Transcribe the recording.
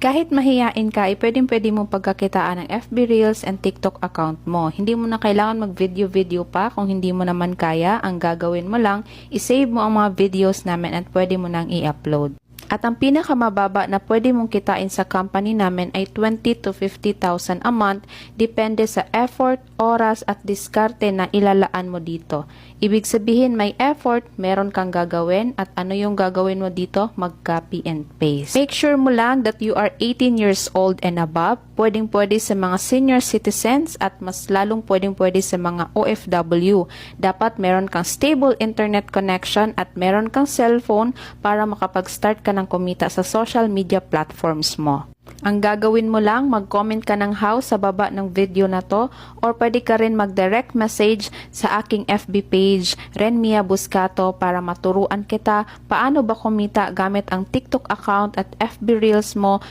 Kahit mahiyain ka, pwedeng-pwede mong pagkakitaan ng FB Reels and TikTok account mo. Hindi mo na kailangan mag-video-video pa kung hindi mo naman kaya. Ang gagawin mo lang, isave mo ang mga videos namin at pwede mo nang i-upload. At ang pinakamababa na pwede mong kitain sa company namin ay 20 to 50,000 a month, depende sa effort, oras at diskarte na ilalaan mo dito. Ibig sabihin may effort, meron kang gagawin at ano yung gagawin mo dito? Mag-copy and paste. Make sure mo lang that you are 18 years old and above. Pwedeng-pwede sa mga senior citizens at mas lalong pwedeng-pwede sa mga OFW. Dapat meron kang stable internet connection at meron kang cellphone para makapag-start ka ng kumita sa social media platforms mo. Ang gagawin mo lang, mag-comment ka ng how sa baba ng video na to or pwede ka rin mag-direct message sa aking FB page, Renmia Buscato, para maturuan kita paano ba kumita gamit ang TikTok account at FB Reels mo